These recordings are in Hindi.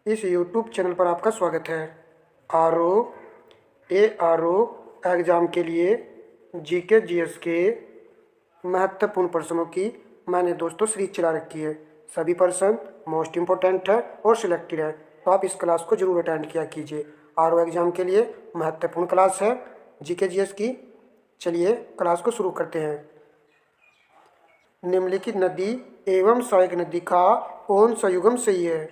इस YouTube चैनल पर आपका स्वागत है। आर ओ एग्ज़ाम के लिए जीके जीएस के महत्वपूर्ण प्रश्नों की मैंने दोस्तों सीरीज चला रखी है। सभी प्रश्न मोस्ट इम्पोर्टेंट है और सिलेक्टेड है, तो आप इस क्लास को जरूर अटेंड किया कीजिए। आर एग्ज़ाम के लिए महत्वपूर्ण क्लास है जीके जीएस की। चलिए क्लास को शुरू करते हैं। निम्नलिखित नदी एवं सहायक नदी का कौन सा युग्म सही है?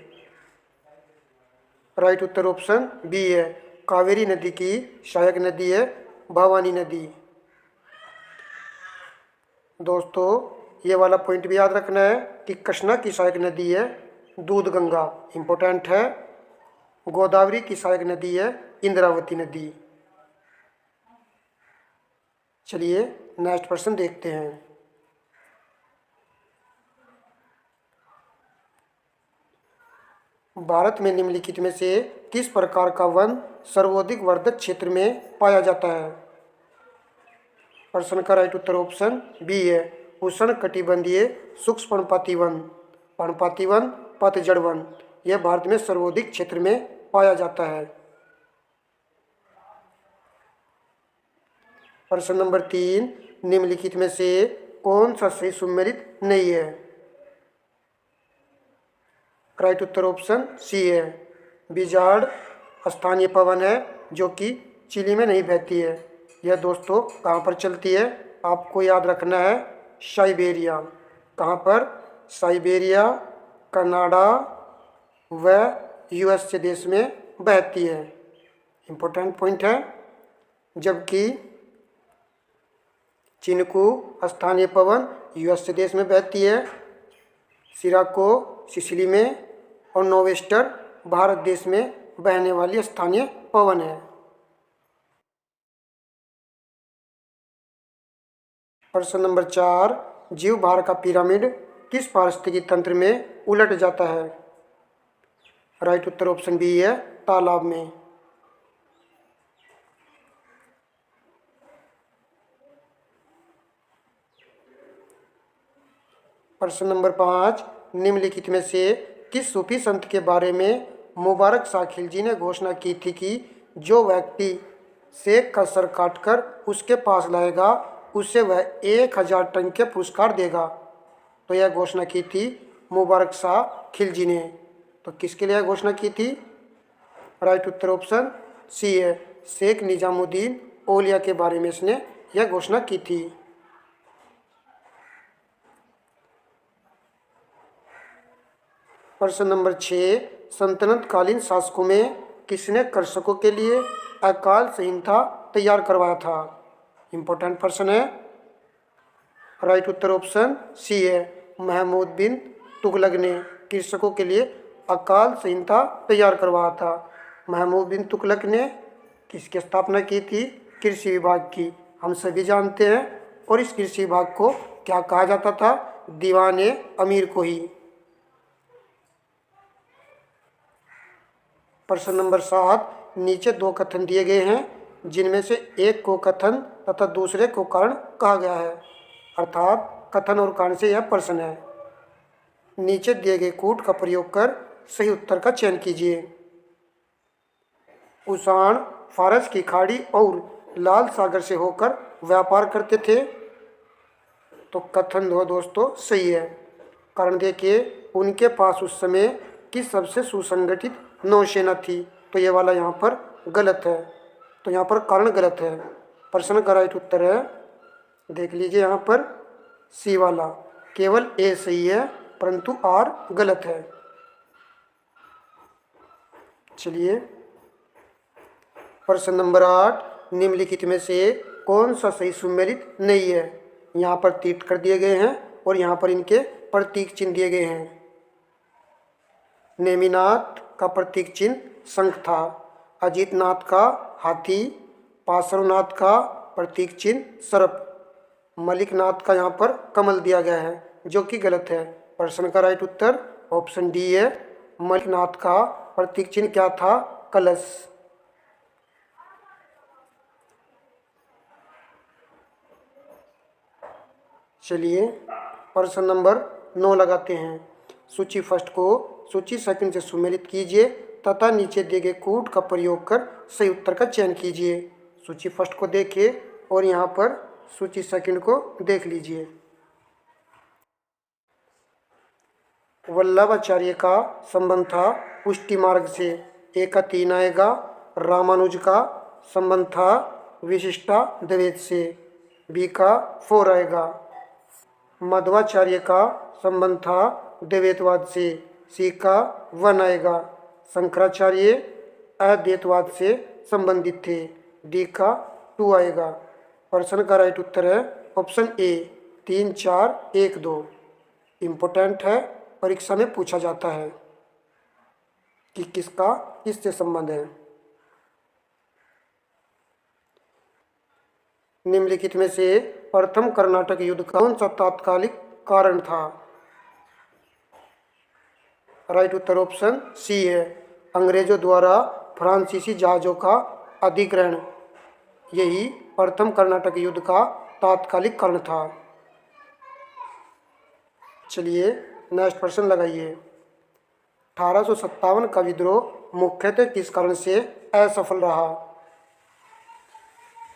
राइट उत्तर ऑप्शन बी है। कावेरी नदी की सहायक नदी है भवानी नदी। दोस्तों ये वाला पॉइंट भी याद रखना है कि कृष्णा की सहायक नदी है दूध गंगा, इम्पोर्टेंट है। गोदावरी की सहायक नदी है इंद्रावती नदी। चलिए नेक्स्ट प्रश्न देखते हैं। भारत में निम्नलिखित में से किस प्रकार का वन सर्वाधिक वर्धक क्षेत्र में पाया जाता है? प्रश्न का राइट उत्तर ऑप्शन बी है। उष्ण कटिबंधीय सूक्ष्म पर्णपाती वन, पर्णपाती वन, पतझड़ वन, यह भारत में सर्वाधिक क्षेत्र में पाया जाता है। प्रश्न नंबर 3, निम्नलिखित में से कौन सा सही सुमेलित नहीं है? राइट उत्तर ऑप्शन सी है। बिजार्ड स्थानीय पवन है जो कि चिली में नहीं बहती है। यह दोस्तों कहाँ पर चलती है? आपको याद रखना है साइबेरिया। कहाँ पर? साइबेरिया, कनाडा व यूएसए देश में बहती है, इम्पोर्टेंट पॉइंट है। जबकि चिनकू स्थानीय पवन यूएसए देश में बहती है, सिराको सिसिली में, और नोवेस्टर भारत देश में बहने वाली स्थानीय पवन है। प्रश्न नंबर 4, जीव भार का पिरामिड किस पारिस्थितिकी तंत्र में उलट जाता है? राइट उत्तर ऑप्शन बी है, तालाब में। प्रश्न नंबर 5, निम्नलिखित में से किस सूफी संत के बारे में मुबारक शाह खिलजी ने घोषणा की थी कि जो व्यक्ति शेख का सर काटकर उसके पास लाएगा उसे वह 1000 टन के पुरस्कार देगा? तो यह घोषणा की थी मुबारक शाह खिलजी ने। तो किसके लिए घोषणा की थी? राइट उत्तर ऑप्शन सी है। शेख निजामुद्दीन औलिया के बारे में इसने यह घोषणा की थी। प्रश्न नंबर 6, सल्तनत कालीन शासकों में किसने कृषकों के लिए अकाल संहिता तैयार करवाया था? इम्पोर्टेंट प्रश्न है। राइट उत्तर ऑप्शन सी है। महमूद बिन तुगलक ने कृषकों के लिए अकाल संहिता तैयार करवाया था। महमूद बिन तुगलक ने किसकी स्थापना की थी? कृषि विभाग की, हम सभी जानते हैं। और इस कृषि विभाग को क्या कहा जाता था? दीवाने अमीर को ही। प्रश्न नंबर 7, नीचे 2 कथन दिए गए हैं जिनमें से एक को कथन तथा दूसरे को कारण कहा गया है, अर्थात कथन और कारण से यह प्रश्न है। नीचे दिए गए कूट का प्रयोग कर सही उत्तर का चयन कीजिए। उषाण फारस की खाड़ी और लाल सागर से होकर व्यापार करते थे। तो कथन दो दोस्तों सही है। कारण देखिए, उनके पास उस समय की सबसे सुसंगठित नौसेना थी। तो ये वाला यहाँ पर गलत है, तो यहाँ पर कारण गलत है। प्रश्न का राइट उत्तर है, देख लीजिए यहाँ पर सी वाला, केवल ए सही है परंतु आर गलत है। चलिए प्रश्न नंबर 8, निम्नलिखित में से कौन सा सही सुमेलित नहीं है? यहाँ पर तीर्थ कर दिए गए हैं और यहाँ पर इनके प्रतीक चिन्ह दिए गए हैं। नेमिनाथ का प्रतीक चिन्ह शंख था, अजीतनाथ का हाथी, पार्श्वनाथ का प्रतीक चिन्ह सर्प, मलिकनाथ का यहाँ पर कमल दिया गया है जो कि गलत है। प्रश्न का राइट उत्तर ऑप्शन डी है। मलिकनाथ का प्रतीक चिन्ह क्या था? कलश। चलिए प्रश्न नंबर 9 लगाते हैं। सूची फर्स्ट को सूची सेकंड से सुमेलित कीजिए तथा नीचे दिए गए कूट का प्रयोग कर सही उत्तर का चयन कीजिए। सूची फर्स्ट को देखिए और यहाँ पर सूची सेकंड को देख लीजिए। वल्लभाचार्य का संबंध था पुष्टि मार्ग से, ए का 3 आएगा। रामानुज का संबंध था विशिष्टा द्वैत से, बी का 4 आएगा। मध्वाचार्य का संबंध था द्वैतवाद से, सी का 1 आएगा। शंकराचार्य अद्वैतवाद से संबंधित थे, डी का 2 आएगा। प्रश्न का राइट उत्तर है ऑप्शन ए 3, 4, 1, 2। इम्पोर्टेंट है, परीक्षा में पूछा जाता है कि किसका किससे संबंध है। निम्नलिखित में से प्रथम कर्नाटक युद्ध का कौन सा तात्कालिक कारण था? राइट उत्तर ऑप्शन सी है, अंग्रेजों द्वारा फ्रांसीसी जहाज़ों का अधिग्रहण, यही प्रथम कर्नाटक युद्ध का तात्कालिक कारण था। चलिए नेक्स्ट प्रश्न लगाइए। 1857 का विद्रोह मुख्यतः किस कारण से असफल रहा?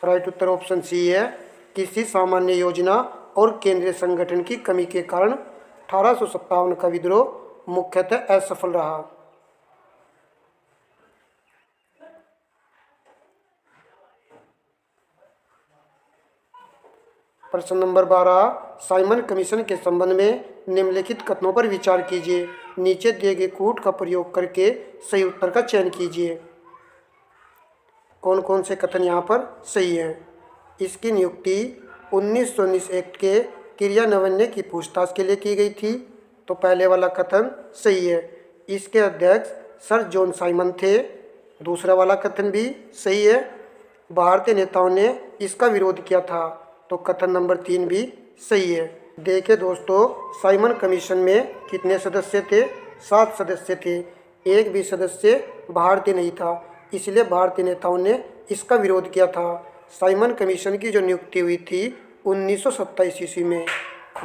राइट उत्तर ऑप्शन सी है, किसी सामान्य योजना और केंद्रीय संगठन की कमी के कारण 1857 का विद्रोह मुख्यतः असफल रहा। प्रश्न नंबर 12, साइमन कमीशन के संबंध में निम्नलिखित कथनों पर विचार कीजिए। नीचे दिए गए कूट का प्रयोग करके सही उत्तर का चयन कीजिए। कौन कौन से कथन यहाँ पर सही है? इसकी नियुक्ति 1919 एक्ट के क्रियान्वयन की पूछताछ के लिए की गई थी, तो पहले वाला कथन सही है। इसके अध्यक्ष सर जॉन साइमन थे, दूसरा वाला कथन भी सही है। भारतीय नेताओं ने इसका विरोध किया था, तो कथन नंबर 3 भी सही है। देखिए दोस्तों, साइमन कमीशन में कितने सदस्य थे? 7 सदस्य थे। एक भी सदस्य भारतीय नहीं था, इसलिए भारतीय नेताओं ने इसका विरोध किया था। साइमन कमीशन की जो नियुक्ति हुई थी 1927 ईस्वी में,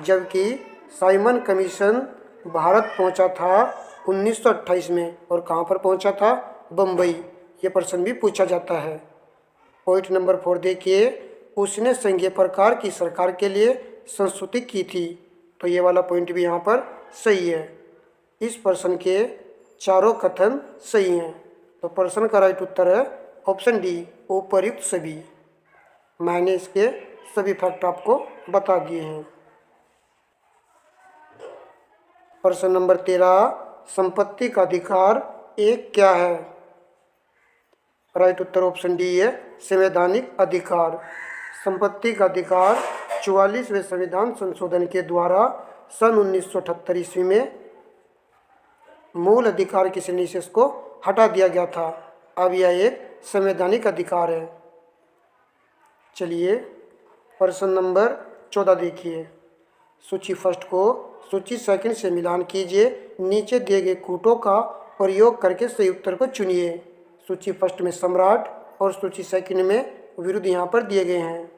जबकि साइमन कमीशन भारत पहुंचा था 1928 में। और कहां पर पहुंचा था? बम्बई। ये प्रश्न भी पूछा जाता है। पॉइंट नंबर 4 देखिए, उसने संघीय प्रकार की सरकार के लिए संस्तुति की थी, तो ये वाला पॉइंट भी यहाँ पर सही है। इस प्रश्न के चारों कथन सही हैं, तो प्रश्न का राइट उत्तर है ऑप्शन डी, उपर्युक्त सभी। मैंने इसके सभी फैक्ट आपको बता दिए हैं। प्रश्न नंबर 13, संपत्ति का अधिकार एक क्या है? राइट उत्तर ऑप्शन डी है, संवैधानिक अधिकार। संपत्ति का अधिकार 44वें संविधान संशोधन के द्वारा सन 1978 ईस्वी में मूल अधिकार की श्रेणी से इसको हटा दिया गया था। अब यह एक संवैधानिक अधिकार है। चलिए प्रश्न नंबर 14 देखिए। सूची फर्स्ट को सूची सेकंड से मिलान कीजिए। नीचे दिए गए कूटों का प्रयोग करके सही उत्तर को चुनिए। सूची फर्स्ट में सम्राट और सूची सेकंड में विरुद्ध यहाँ पर दिए गए हैं।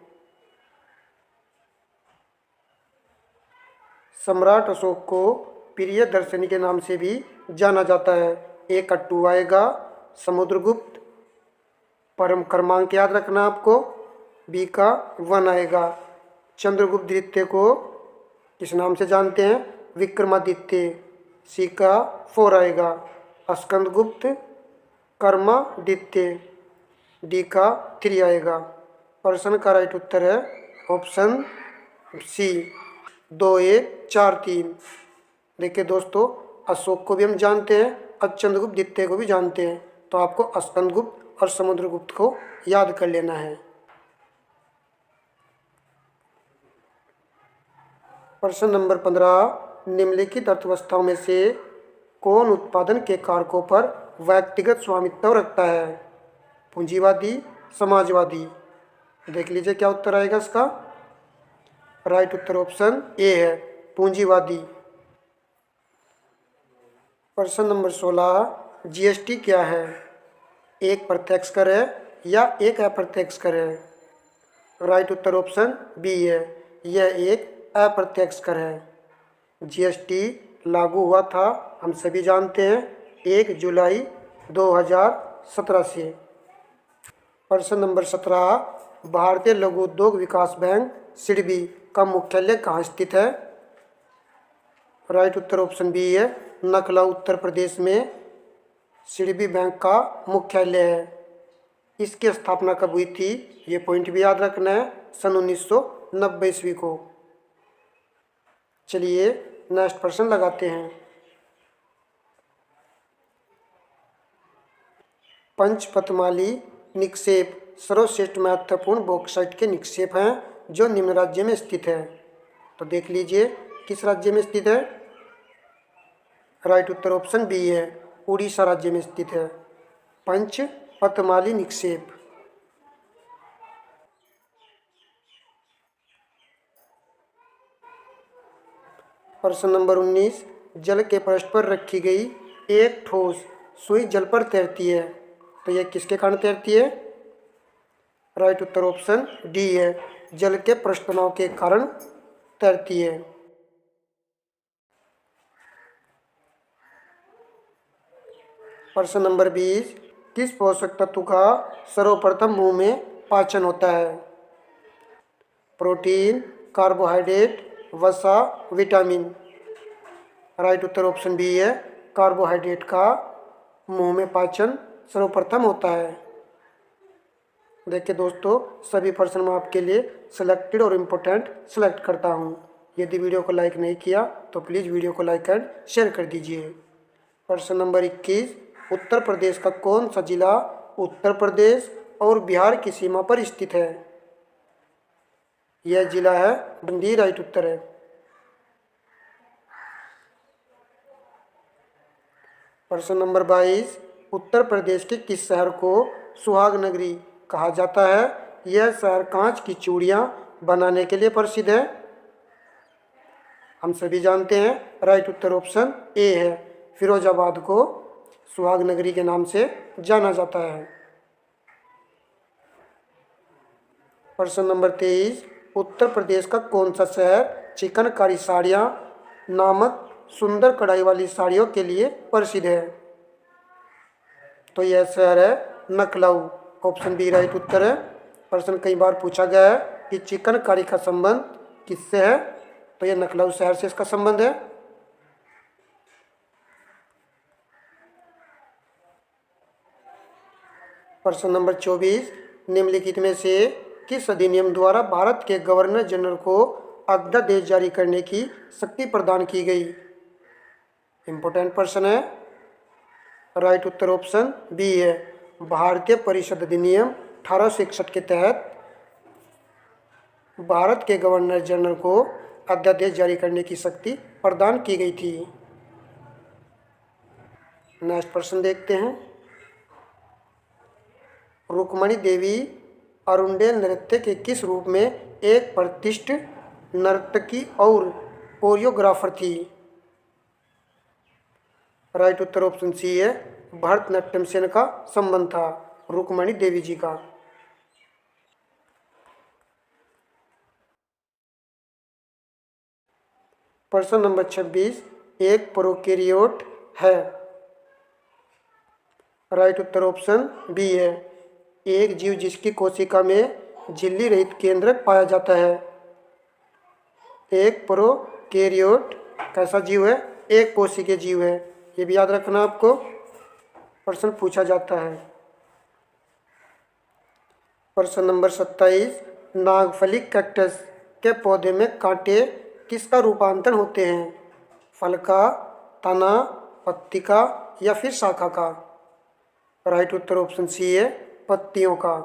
सम्राट अशोक को प्रिय दर्शनी के नाम से भी जाना जाता है। एक का 2 आएगा। समुद्रगुप्त परम क्रमांक याद रखना आपको, बी का 1 आएगा। चंद्रगुप्त द्वितीय को किस नाम से जानते हैं? विक्रमादित्य, सी का 4 आएगा। स्कंदगुप्त कर्मादित्य, डी का 3 आएगा। प्रश्न का राइट उत्तर है ऑप्शन सी 2, 1, 4, 3। देखिए दोस्तों, अशोक को भी हम जानते हैं और चंद्रगुप्त द्वितीय को भी जानते हैं, तो आपको स्कंदगुप्त और समुद्रगुप्त को याद कर लेना है। प्रश्न नंबर 15, निम्नलिखित अर्थव्यवस्थाओं में से कौन उत्पादन के कारकों पर व्यक्तिगत स्वामित्व रखता है? पूंजीवादी, समाजवादी। देख लीजिए क्या उत्तर आएगा इसका। राइट उत्तर ऑप्शन ए है, पूंजीवादी। प्रश्न नंबर 16, जीएसटी क्या है? एक प्रत्यक्ष कर है या एक अप्रत्यक्ष कर है? राइट उत्तर ऑप्शन बी है, यह एक अप्रत्यक्ष कर है। जीएसटी लागू हुआ था, हम सभी जानते हैं 1 जुलाई 2017 से। प्रश्न नंबर 17, भारतीय लघु उद्योग विकास बैंक सिडबी का मुख्यालय कहाँ स्थित है? राइट उत्तर ऑप्शन बी है, लखनऊ उत्तर प्रदेश में सिडबी बैंक का मुख्यालय है। इसकी स्थापना कब हुई थी, ये पॉइंट भी याद रखना है, सन 1990 ईस्वी को। चलिए नेक्स्ट प्रश्न लगाते हैं। पंचपतमाली निक्षेप सर्वश्रेष्ठ महत्वपूर्ण बॉक्साइट के निक्षेप हैं जो निम्न राज्य में स्थित है। तो देख लीजिए किस राज्य में स्थित है। राइट उत्तर ऑप्शन बी है, उड़ीसा राज्य में स्थित है पंचपतमाली निक्षेप। प्रश्न नंबर 19, जल के पृष्ठ पर रखी गई एक ठोस सुई जल पर तैरती है, तो यह किसके कारण तैरती है? राइट उत्तर ऑप्शन डी है, जल के पृष्ठ तनाव के कारण तैरती है। प्रश्न नंबर 20, किस पोषक तत्व का सर्वप्रथम मुंह में पाचन होता है? प्रोटीन, कार्बोहाइड्रेट, वसा, विटामिन। राइट उत्तर ऑप्शन बी है, कार्बोहाइड्रेट का मुंह में पाचन सर्वप्रथम होता है। देखिए दोस्तों, सभी प्रश्न मैं आपके लिए सिलेक्टेड और इम्पोर्टेंट सेलेक्ट करता हूँ। यदि वीडियो को लाइक नहीं किया तो प्लीज़ वीडियो को लाइक एंड शेयर कर दीजिए। प्रश्न नंबर 21, उत्तर प्रदेश का कौन सा जिला उत्तर प्रदेश और बिहार की सीमा पर स्थित है? यह जिला है बूंदी। राइट उत्तर है। प्रश्न नंबर 22, उत्तर प्रदेश के किस शहर को सुहाग नगरी कहा जाता है? यह शहर कांच की चूड़ियाँ बनाने के लिए प्रसिद्ध है। हम सभी जानते हैं राइट उत्तर ऑप्शन ए है, फिरोजाबाद को सुहाग नगरी के नाम से जाना जाता है। प्रश्न नंबर 23, उत्तर प्रदेश का कौन सा शहर चिकनकारी साड़ियाँ नामक सुंदर कढ़ाई वाली साड़ियों के लिए प्रसिद्ध है? तो यह शहर है लखनऊ। ऑप्शन बी राइट उत्तर है। प्रश्न कई बार पूछा गया है कि चिकनकारी का संबंध किससे है, तो यह लखनऊ शहर से इसका संबंध है। प्रश्न नंबर 24, निम्नलिखित में से किस अधिनियम द्वारा भारत के गवर्नर जनरल को अध्यादेश जारी करने की शक्ति प्रदान की गई? इंपॉर्टेंट प्रश्न है। राइट उत्तर ऑप्शन बी है, भारतीय परिषद अधिनियम 1861 के तहत भारत के गवर्नर जनरल को अध्यादेश जारी करने की शक्ति प्रदान की गई थी। नेक्स्ट प्रश्न देखते हैं। रुक्मणी देवी अरुंडेल नृत्य के किस रूप में एक प्रतिष्ठित नर्तकी और कोरियोग्राफर थी? राइट उत्तर ऑप्शन सी है, भरतनाट्यम से का संबंध था रुक्मणी देवी जी का। प्रश्न नंबर 26, एक प्रोकैरियोट है। राइट उत्तर ऑप्शन बी है, एक जीव जिसकी कोशिका में झिल्ली रहित केंद्रक पाया जाता है। एक प्रोकैरियोट कैसा जीव है? एक कोशिकीय जीव है। ये भी याद रखना आपको, प्रश्न पूछा जाता है। प्रश्न नंबर 27, नागफली कैक्टस के पौधे में कांटे किसका रूपांतरण होते हैं? फल का, तना, पत्ती का या फिर शाखा का? राइट उत्तर ऑप्शन सी है, पत्तियों का।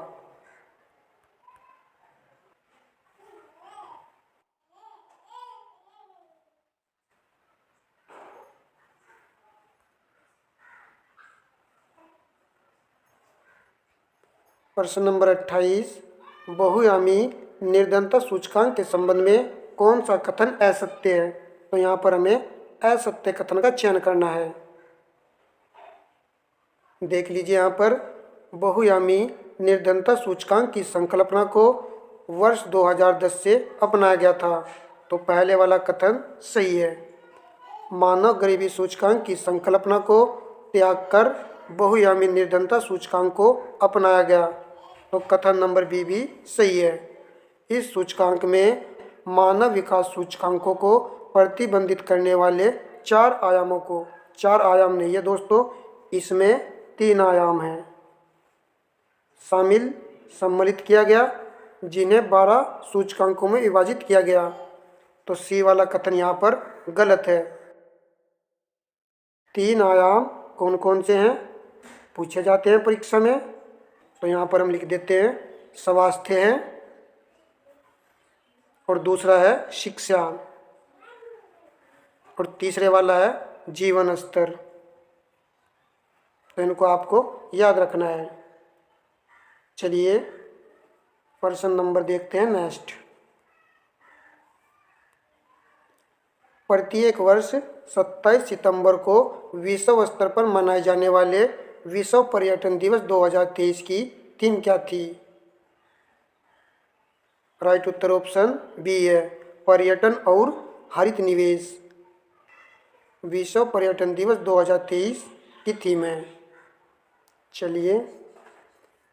प्रश्न नंबर 28, बहुआयामी निर्धनता सूचकांक के संबंध में कौन सा कथन असत्य है? तो यहाँ पर हमें असत्य कथन का चयन करना है। देख लीजिए, यहाँ पर बहुआयामी निर्धनता सूचकांक की संकल्पना को वर्ष 2010 से अपनाया गया था, तो पहले वाला कथन सही है। मानव गरीबी सूचकांक की संकल्पना को त्याग कर बहुआयामी निर्धनता सूचकांक को अपनाया गया। तो कथन नंबर बी भी सही है। इस सूचकांक में मानव विकास सूचकांकों को प्रतिबंधित करने वाले 4 आयामों को, 4 आयाम नहीं है दोस्तों, इसमें 3 आयाम हैं, सम्मिलित किया गया, जिन्हें 12 सूचकांकों में विभाजित किया गया। तो सी वाला कथन यहाँ पर गलत है। 3 आयाम कौन कौन से हैं पूछे जाते हैं परीक्षा में, तो यहाँ पर हम लिख देते हैं स्वास्थ्य है और दूसरा है शिक्षा और तीसरे वाला है जीवन स्तर। तो इनको आपको याद रखना है। चलिए प्रश्न नंबर देखते हैं नेक्स्ट। प्रत्येक वर्ष 27 सितंबर को विश्व स्तर पर मनाए जाने वाले विश्व पर्यटन दिवस 2023 की थीम क्या थी? राइट उत्तर ऑप्शन बी है, पर्यटन और हरित निवेश। विश्व पर्यटन दिवस 2023 की थीम है। चलिए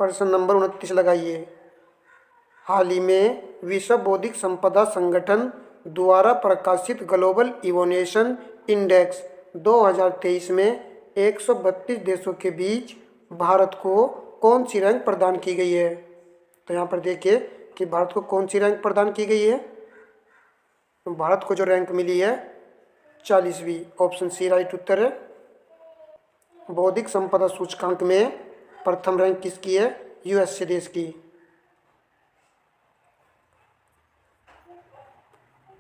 प्रश्न नंबर 29 लगाइए। हाल ही में विश्व बौद्धिक संपदा संगठन द्वारा प्रकाशित ग्लोबल इनोवेशन इंडेक्स 2023 में 132 देशों के बीच भारत को कौन सी रैंक प्रदान की गई है? तो यहाँ पर देखिए कि भारत को कौन सी रैंक प्रदान की गई है। तो भारत को जो रैंक मिली है 40वीं, ऑप्शन सी राइट उत्तर है। बौद्धिक संपदा सूचकांक में प्रथम रैंक किसकी है? यूएसए देश की।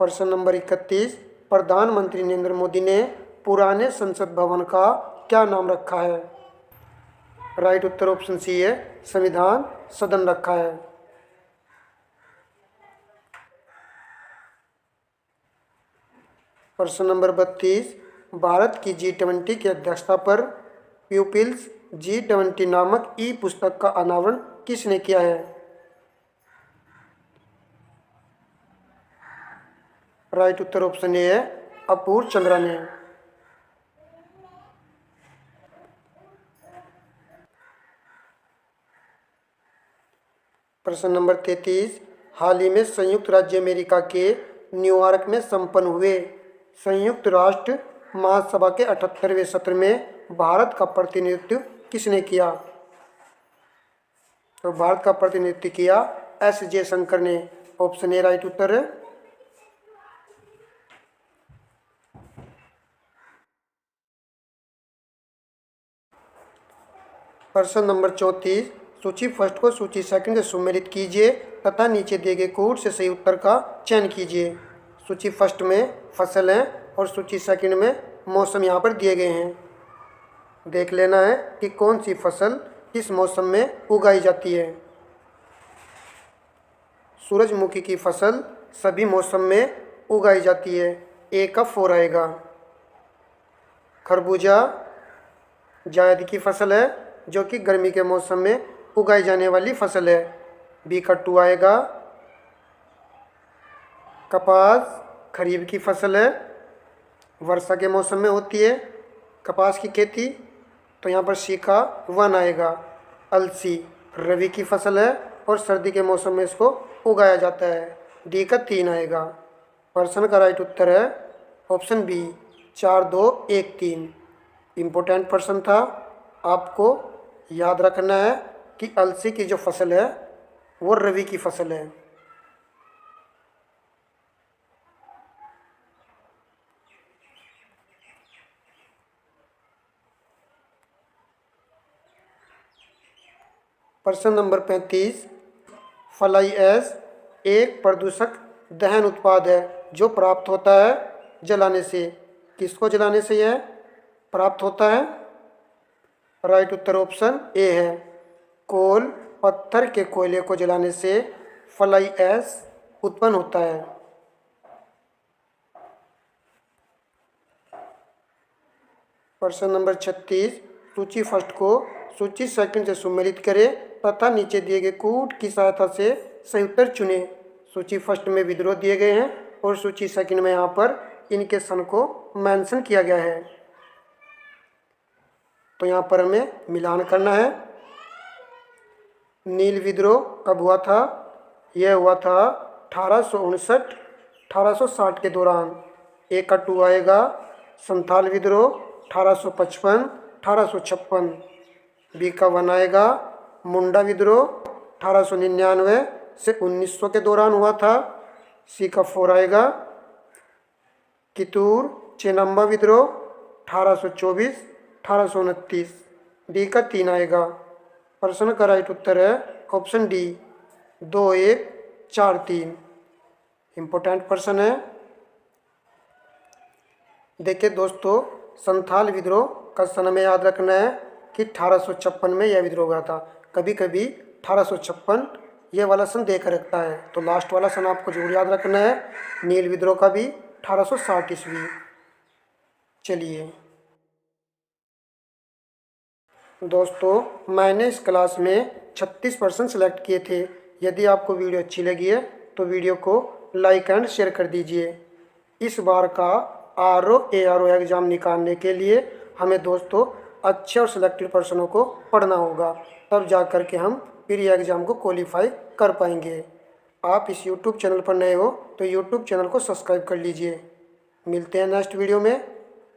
प्रश्न नंबर 31। प्रधानमंत्री नरेंद्र मोदी ने पुराने संसद भवन का क्या नाम रखा है? राइट उत्तर ऑप्शन सी है, संविधान सदन रखा है। प्रश्न नंबर 32। भारत की G20 की अध्यक्षता पर पीपुल्स G20 नामक ई पुस्तक का अनावरण किसने किया है? राइट उत्तर ऑप्शन ए है, अपूर्व चंद्रा ने। प्रश्न नंबर 33। हाल ही में संयुक्त राज्य अमेरिका के न्यूयॉर्क में संपन्न हुए संयुक्त राष्ट्र महासभा के 78वें सत्र में भारत का प्रतिनिधित्व किसने किया? तो भारत का प्रतिनिधित्व किया एस जयशंकर ने। ऑप्शन ए राइट उत्तर है। प्रश्न नंबर 34। सूची फर्स्ट को सूची सेकंड से सम्मिलित कीजिए तथा नीचे दिए गए कोड से सही उत्तर का चयन कीजिए। सूची फर्स्ट में फसल है और सूची सेकंड में मौसम यहाँ पर दिए गए हैं। देख लेना है कि कौन सी फसल किस मौसम में उगाई जाती है। सूरजमुखी की फसल सभी मौसम में उगाई जाती है, ए का 4 आएगा। खरबूजा जायद की फसल है जो कि गर्मी के मौसम में उगाई जाने वाली फसल है, बी का 2 आएगा। कपास खरीफ की फसल है, वर्षा के मौसम में होती है कपास की खेती, तो यहाँ पर सी का 1 आएगा। अलसी रबी की फसल है और सर्दी के मौसम में इसको उगाया जाता है, डी का 3 आएगा। प्रश्न का राइट उत्तर है ऑप्शन बी 4 2 1 3। इम्पोर्टेंट प्रश्न था, आपको याद रखना है कि अलसी की जो फसल है वो रबी की फसल है। प्रश्न नंबर 35। फ्लाई ऐश एक प्रदूषक दहन उत्पाद है जो प्राप्त होता है जलाने से। किसको जलाने से यह प्राप्त होता है? राइट उत्तर ऑप्शन ए है, कोल पत्थर के कोयले को जलाने से फ्लाई ऐश उत्पन्न होता है। प्रश्न नंबर 36। सूची फर्स्ट को सूची सेकंड से सम्मिलित करें तथा नीचे दिए गए कोड की सहायता से सही उत्तर चुनें। सूची फर्स्ट में विद्रोह दिए गए हैं और सूची सेकंड में यहाँ पर इनके सन को मेंशन किया गया है। तो यहाँ पर हमें मिलान करना है। नील विद्रोह कब हुआ था? यह हुआ था 1859-1860 के दौरान। ए का 2 आएगा। संथाल विद्रोह 1855-1856। बी का 1 आएगा। मुंडा विद्रोह 1899 से 1900 के दौरान हुआ था। सी का 4 आएगा। कितूर चेनम्बा विद्रोह 1824-1829। डी का 3 आएगा। प्रश्न का राइट उत्तर है ऑप्शन डी 2143। इम्पोर्टेंट प्रश्न है। देखिए दोस्तों, संथाल विद्रोह का सन में याद रखना है कि 1856 में यह विद्रोह हुआ था। कभी कभी 1856 ये वाला सन देकर रखता है, तो लास्ट वाला सन आपको जरूर याद रखना है। नील विद्रोह का भी 1860 ईस्वी। चलिए दोस्तों, मैंने इस क्लास में 36 प्रश्न सेलेक्ट किए थे। यदि आपको वीडियो अच्छी लगी है तो वीडियो को लाइक एंड शेयर कर दीजिए। इस बार का आरओ एआरओ एग्ज़ाम निकालने के लिए हमें दोस्तों अच्छे और सिलेक्टेड प्रश्नों को पढ़ना होगा, तब जा कर के हम फिर ये एग्ज़ाम को क्वालिफाई कर पाएंगे। आप इस यूट्यूब चैनल पर नए हो तो यूट्यूब चैनल को सब्सक्राइब कर लीजिए। मिलते हैं नेक्स्ट वीडियो में,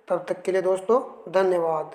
तब तक के लिए दोस्तों धन्यवाद।